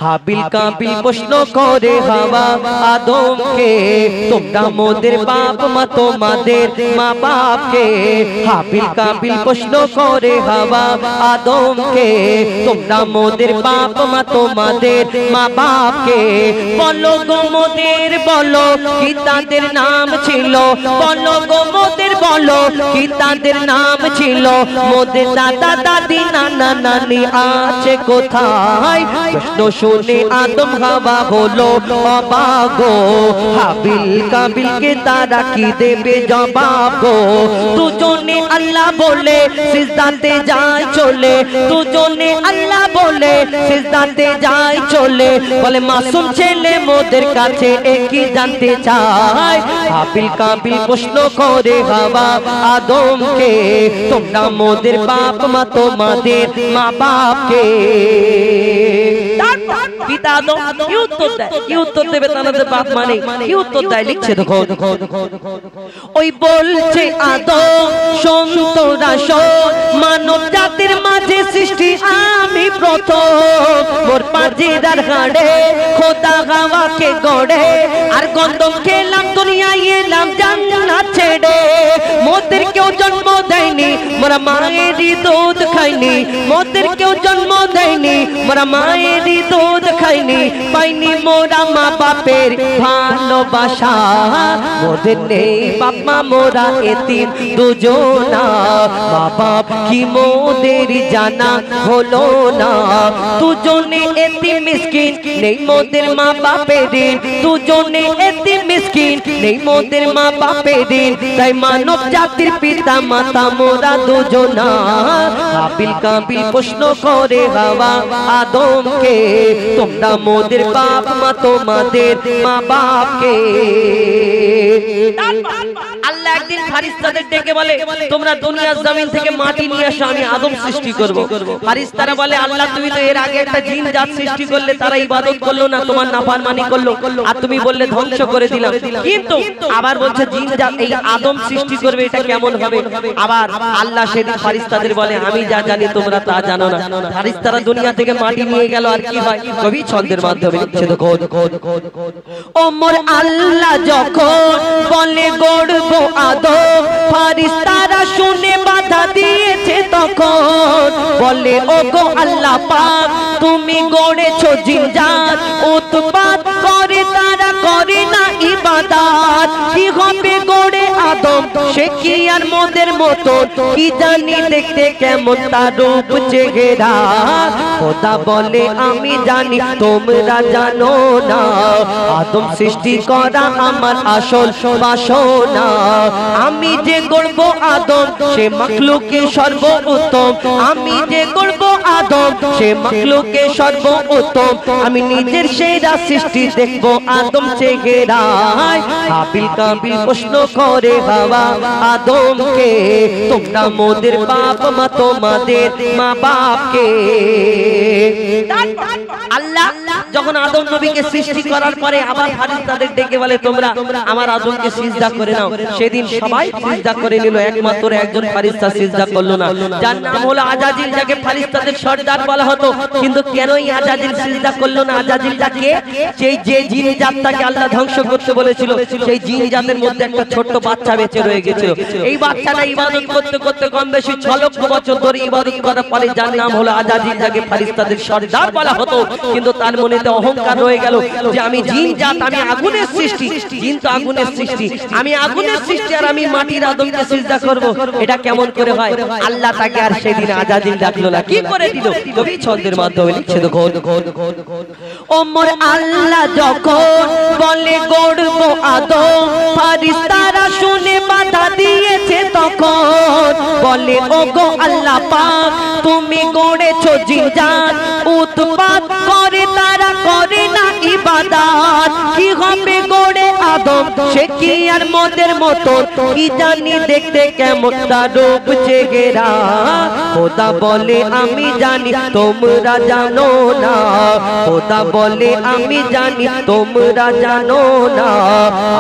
হাবিল কাবিল প্রশ্ন করে হাওয়া আদমকে, তোমরা মোদের বাপ মা তোমাদের মা বাপকে। হাবিল কাবিল প্রশ্ন করে হাওয়া আদমকে, তোমরা মোদের বাপ মা তোমাদের মা বাপকে। বলো গো মোদের বলো কি তাদের নাম ছিল, বলো গো মোদের বলো কি তাদের নাম ছিল। মোদের দাদা দাদি নানা নানি আছে কোথায়? প্রশ্ন শুনে আদম হাওয়া হলো অবাক গো। হাবিল কাবিলকে তারা কি দেবে জবাব গো। দুজনে আল্লাহ বলে সিজদাতে যায় চলে, দুজনে আল্লাহ বলে সিজদাতে যায় চলে। বলে মাসুম ছেলে মোদের কাছে একই জানতে চায়। হাবিল কাবিল প্রশ্ন করে হাওয়া আদমকে, তোমরা মোদের বাপ মা তোমাদের মা বাপকে। পিতা আদম কি উত্তর দেয়? কি উত্তর দেবে? তাদের বাপ মানে কি উত্তর দেয়? লিখছে দেখো। ওই বলছে আদম শোন তোরা শোন, মানব জাতির মাঝে সৃষ্টি আমি প্রথম। মোর পাজিদার হাড়ে খোদা হাওয়াকে গড়ে, আর গন্ধম খেলাম দুনিয়ায় এলাম জান্নাত ছেড়ে। মোদের কেউ জন্ম দেয়নি মোরা মায়েরই দুধ খাইনি, মোদের কেউ জন্ম দেয়নি মোরা মায়েরই দুধ খাইনি। পাইনি মোরা মা বাপের ভালোবাসা, মোদের নেই বাপ মা মোরা এতিম দুজনা। মা বাপ কি মোদের জানা হলো না, দুজনে এতিম মিসকিন নেই মোদের মা বাপের দিন। দুজনে এতিম মিসকিন নেই মোদের মা বাপের দিন। তাই মানব জাতির পিতা মাতা মোরা দুজনা। হাবিল কাবিল প্রশ্ন করে হাওয়া আদমকে, তোমরা মোদের বাপ মা তোমাদের মা বাপকে। আল্লাহ একদিন ফারিস্তাদের ডেকে বলে তোমরা দুনিয়ার জমিন থেকে মাটি নিয়ে আসো, আমি আদম সৃষ্টি করব। ফারিস্তারা বলে আল্লাহ তুমি তো এর আগে একটা জিন জাত সৃষ্টি করলে, তারা ইবাদত করলো না, তোমার নাফরমানি করলো, আর তুমি বললে ধ্বংস করে দিলাম। কিন্তু আবার বলছে জিন জাত এই আদম সৃষ্টি করবে, এটা কেমন হবে? আবার আল্লাহ সেদিন ফারিস্তাদের বলে আমি যা জানি তোমরা তা জানো না। ফারিস্তারা দুনিয়া থেকে মাটি নিয়ে গেল, আর কি হয় কবি ছন্দের মাধ্যমে লিখছে দেখো। ওমর আল্লাহ যখন বলে গড়ব আদম, ফারিস্তারা শুনে বাধা দিয়েছে তখন। বলে ওগো আল্লাহ পাক তুমি গড়েছো জিনজাত, উৎপাত করে তারা করে না ইবাদত। কি হবে গড়ে আদম সে কি আর মোদের মতো, কি জানি দেখতে কেমন তার রূপ চেহারা। খোদা বলে আমি জানি তোমরা জানো না, আদম সৃষ্টি করা আমার আসল বাসনা। আমি যে গড়ব আদম সে মাখলুকে সর্বোত্তম, আমি যে গড়ব আদম সে মাখলুকে সর্বোত্তম। আমি নিজের সেরা সৃষ্টি দেখবো আদম চেহারায়। হাবিল কাবিল প্রশ্ন করে হাওয়া আদমকে, তোমরা মোদের বাপ মা তোমাদের মা বাপকে। আল্লাহ যখন আদম নবীকে সৃষ্টি করার পরে আবার ফারিস্তাদের ডেকে বলে তোমরা আমার আদমকে সিজদা করে নাও। সেদিন সবাই সিজদা করে নিল, একমাত্র একজন ফারিস্তা সিজদা করলো না, যার নাম হলো আজাজিল, যাকে ফারিস্তাদের সর্দার বলা হতো। কিন্তু কেনই আজাজিল সিজদা করলো না? আজাজিলটাকে সেই যে জিন জাতটাকে আল্লাহ ধ্বংস করতে বলেছিল, সেই জিন জাতের মধ্যে একটা ছোট্ট বাচ্চা বেঁচে রয়ে গেছিল। এই বাচ্চাটা ইবাদত করতে করতে কম বেশি 6 লক্ষ বছর ধরে ইবাদত করার পরে যার নাম হলো আজাজিল, যাকে ফারিস্তাদের সর্দার বলা হতো। কিন্তু তার মনেতে অহংকার রয়ে গেল যে আমি জিন জাত, আমি আগুনের সৃষ্টি, জিন তো আগুনের সৃষ্টি, আমি আগুনের সৃষ্টি আর আমি মাটির আদমকে সিজদা করব, এটা কেমন করে হয়? আল্লাহ তাকে আর সেদিন আজাজিল ডাকলো না, কি করে দিল কবি ছন্দের মাধ্যমে লিখছে দেখো। ওমর আল্লাহ যখন বলে গড়ব আদম, ফারিস্তারা শুনে বাধা দিয়েছে তখন। বলে ওগো আল্লাহ পাক তুমি গড়েছো জিনজাত, উৎপাত করে তারা করে না ইবাদত। কি হবে গড়ে আদম সে কি আর মোদের মতো কি জানি দেখতে কেমন তার রূপ চেহারা খোদা বলে আমি জানি তোমরা জানো না খোদা বলে আমি জানি তোমরা জানো না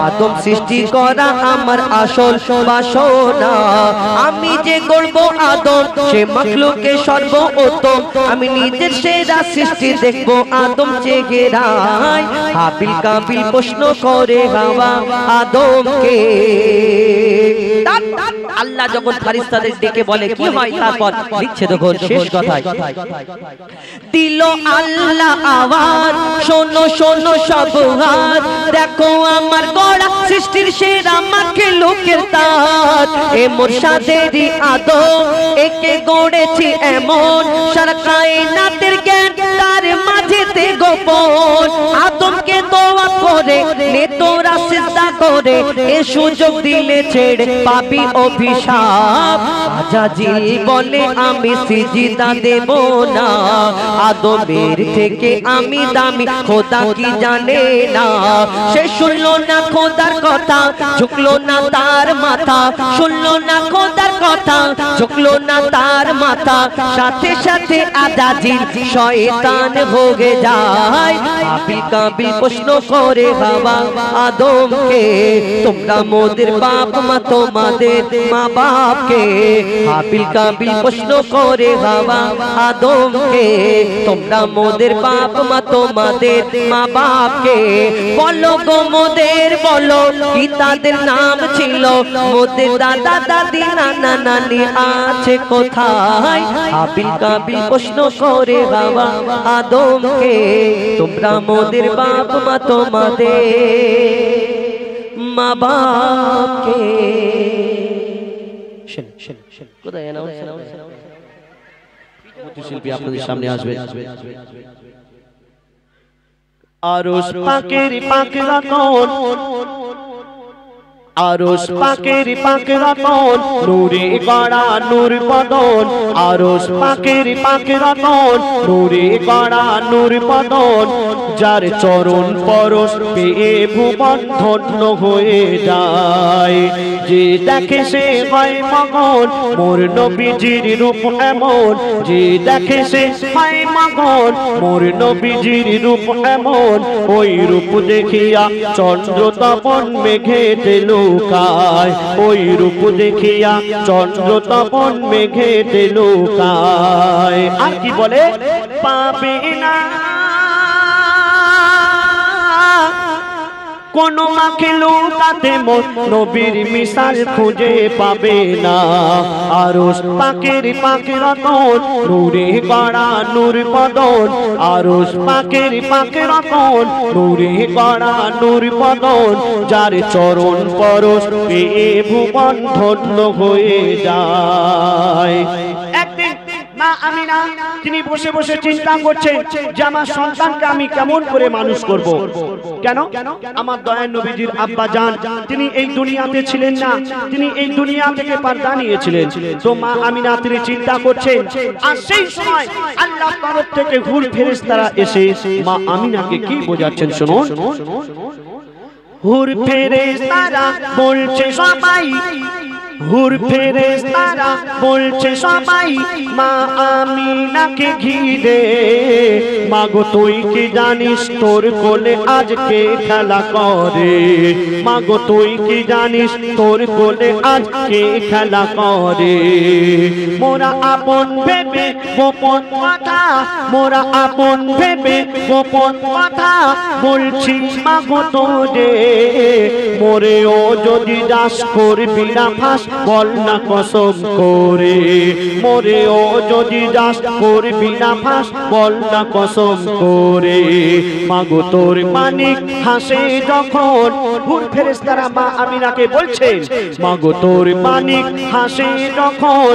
আদম সৃষ্টি করা আমার আসল বাসনা আমি যে গর্ব আদম সে মাখলুকে সর্বোত্তম আমি নিজের সেরা সৃষ্টি দেখবো আদম চেহারায় হাবিল কাবিল প্রশ্ন করে হাওয়া আদমকে আল্লাহ যখন ফেরেশতাদের ডেকে বলে কি হয় তারপর লিখছে দেখুন শেষ কথায় দিল আল্লাহ আওয়াজ শোনো শোনো সব হাত দেখো আমার গড়া সৃষ্টির সেরা মাখলুকের তাজ এ মুর্শিদেরই আদম একে গড়েছি এমন সারা কায়নাতের জ্ঞান তার মাঝেতে গোপন আদমকে দোয়া করে নে তোরা সিজদা করে এ সুযোগ দিলে ছেড়ে পাবি অভিশাপ আজাজিল বলে আমি সিজদা দেব না আদমের থেকে আমি দামি খোদা কি জানে না সে শুনলো না খোদার কথা ঝুঁকলো না তার মাথা শুনলো না খোদার কথা ঝুঁকলো না তার মাথা সাথে সাথে আজাজিল শয়তান হয়ে যায় হাবিল কাবিল প্রশ্ন করে বাবা আদমকে তোমরা মোদের বাপ মা তোমাদের মা বাপকে হাবিল কাবিল প্রশ্ন করে বাবা আদমকে তোমরা মোদের বাপ মা তোমাদের মা বাপকে বলো গো মোদের বলো কি তাদের নাম ছিল মোদের দাদা দাদি নানা নানি আছে কোথায় হাবিল কাবিল প্রশ্ন করে বাবা আদমকে তোমরা মোদের বাপ মা তোমাদের মা বাপকে কোথায় শিল্পী আপনাদের সামনে আসবে আরশ পাকের পাক রতন আরশ পাকের পাক রতন নূরে গড়া নূর বদন আরশ পাকের পাক রতন নূরে গড়া নূর বদন যার চরণ পরশ পেয়ে ভুবন ধন্য হয়ে যায় যে দেখে সে হয় মগন মোর নবীজির রূপ এমন যে দেখে সে হয় মগন মোর নবীজির রূপ এমন ওই রূপ দেখিয়া চন্দ্র তপন মেঘেতে লুকায় ওই রূপ দেখিয়া চন্দ্র তপন মেঘেতে লুকায় আর কি বলে পাবে না কোন মাখলুকাতে নবীর মিসাল খুঁজে পাবে না আরশ পাকের পাক রতন নূরে গড়া নূর বদন আরশ পাকের পাক রতন নূরে গড়া নূর বদন যার চরণ পরশ পেয়ে ভুবন ধন্য হয়ে যায় একদিন মা আমিনা তিনি বসে বসে চিন্তা করছেন যে আমার সন্তানকে আমি কেমন করে মানুষ করব কেন আমার দয়ার নবীজির আব্বা জান তিনি এই দুনিয়াতে ছিলেন না তিনি এই দুনিয়া থেকে পর্দা নিয়েছিলেন তো মা আমিনা তিনি চিন্তা করছেন আর সেই সময় আল্লাহর তরফ থেকে হুর ফেরেশতারা এসে মা আমিনাকে কি বোঝাচ্ছেন শুনুন হুর ফেরেশতারা বলছে সবাই হুর ফেরেশতারা বলছে সবাই মা আমিনাকে ঘিরে মাগো তুই কি জানিস তোর কোলে আজকে খেলা করে মাগো তুই কি জানিস তোর কোলে আজকে খেলা করে মোরা আপন ভেবে গোপন কথা মোরা আপন ভেবে গোপন কথা বলছি মাগো তোরে মোরে ও যদি দাস করবি না ফাঁস বল না কসম করে মোরে ও যদি দাস করবি না ফাঁস বল না কসম করে মাগো তোর মানিক হাসে যখন হুর ফেরেশতারা মা আমিনাকে বলছেন মাগো তোর মানিক হাসে যখন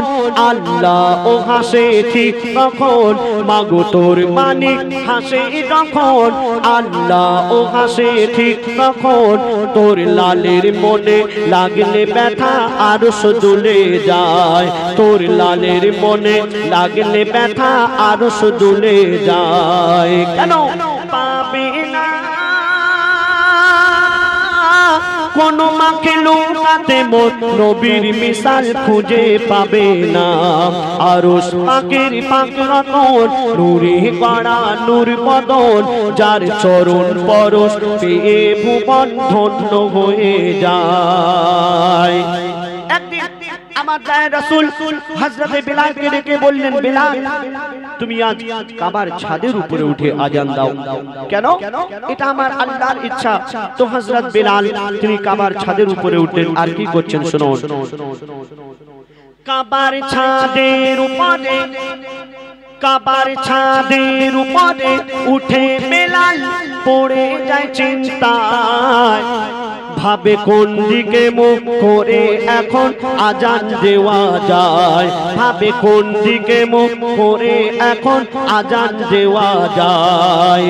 আল্লাহ ও হাসে ঠিক তখন মাগো তোর মানিক হাসে যখন আল্লাহ ও হাসে ঠিক তখন তোর লালের মনে লাগলে ব্যথা আরশ দুলে যায় তোর লালের মনে লাগলে ব্যথা আরশ দুলে যায় কেন পাবে না কোন মাখলুকাতে মোর নবীর মিসাল খুঁজে পাবে না আরশ পাকের পাক রতন নূরে গড়া নূর বদন যার চরণ পরশ পেয়ে ভুবন ধন্য হয়ে যায় একদিন আমার দয়ার রাসূল হযরতে বিলালকে ডেকে বললেন বিলাল তুমি আজ কাবার ছাদের উপরে উঠে আজান দাও কেন এটা আমার আল্লাহর ইচ্ছা তো হযরত বিলাল তিনি কাবার ছাদের উপরে উঠলেন আর কি করছেন শুনুন কাবার ছাদের উপরে উঠে বিলাল পড়ে যায় চিন্তায় ভাবে কোন দিকে মুখ করে এখন আজান দেওয়া যায় ভাবে কোন দিকে মুখ করে এখন আজান দেওয়া যায়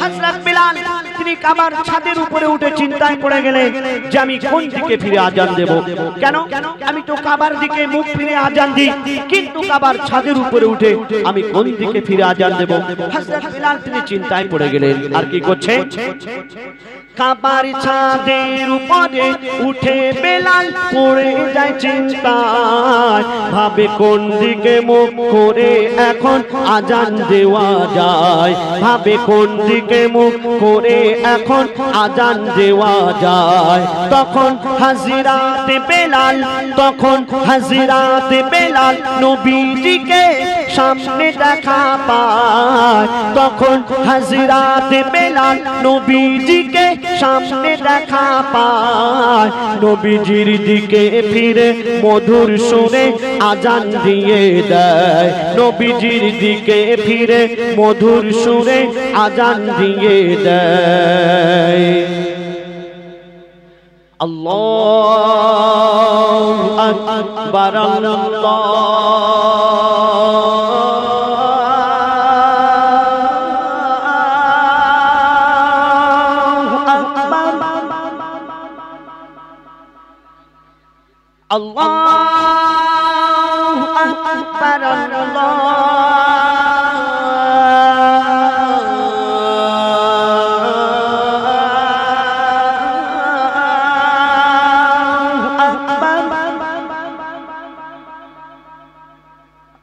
হযরত বিলাল তিনি কাবার ছাদের উপরে উঠে চিন্তায় পড়ে গেলেন যে আমি কোন দিকে ফিরে আজান দেব কেন আমি তো কাবার দিকে মুখ ফিরে আজান দিই কিন্তু কাবার ছাদের উপরে উঠে আমি কোন দিকে ফিরে আজান দেব হযরত বিলাল তিনি চিন্তায় পড়ে গেলেন আর কি করছে কাবার ছাদের উপরে উঠে বিলাল পড়ে যায় চিন্তায় ভাবে কোন দিকে মুখ করে এখন আজান দেওয়া যায় ভাবে কোন দিকে মুখ করে এখন আজান দেওয়া যায় তখন হাজিরাতে বেলাল নবীজিকে সামনে দেখা পায় তখন হাজিরাতে বেলাল নবীজিকে সামনে দেখা পায় নবীজির দিকে ফিরে মধুর সুরে আজান দিয়ে দেয় নবীজির দিকে ফিরে মধুর সুরে আজান দিয়ে দেয় আল্লাহু আকবার আল্লাহু আকবার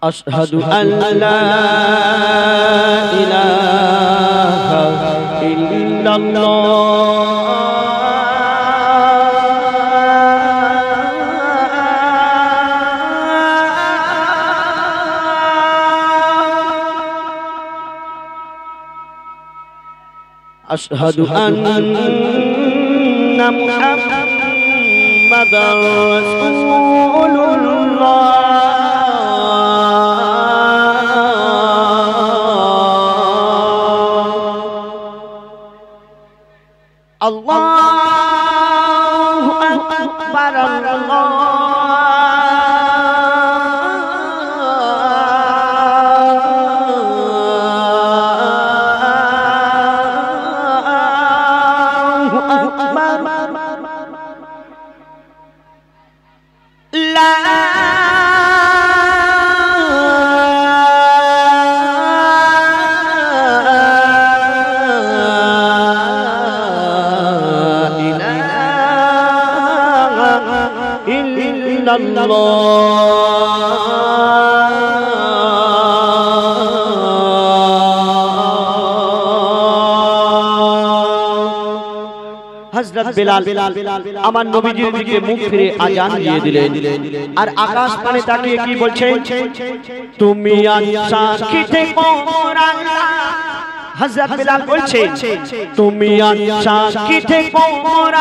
আশহাদু আল্লা ইলাহা ইল্লাল্লাহ أشهد أن محمدا رسول الله الله أكبر হযরত বিলাল আমার নবীজির দিকে মুখ ফিরে আজান দিয়ে দিলেন আর আকাশ পানে তাকিয়ে কি বলছেন তুমি আজ সাক্ষী থেকো আল্লাহ হযরত বিলাল বলছে তুমি আজ সাক্ষী থেকো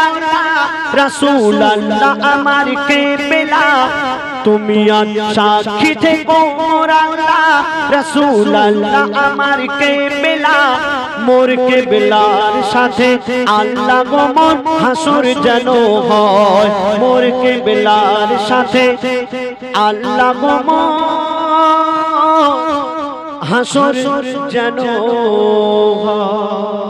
আল্লাহ রাসূল আল্লাহ আমার কেবলা তুমি আজ সাক্ষী থেকো আল্লাহ রাসূল আল্লাহ আমার কেবলা মোর কেবলার সাথে আল্লাহ গো মোর হাসর যেন হয় মোর কেবলার সাথে আল্লাহ গো মোর হাসর যেন হয়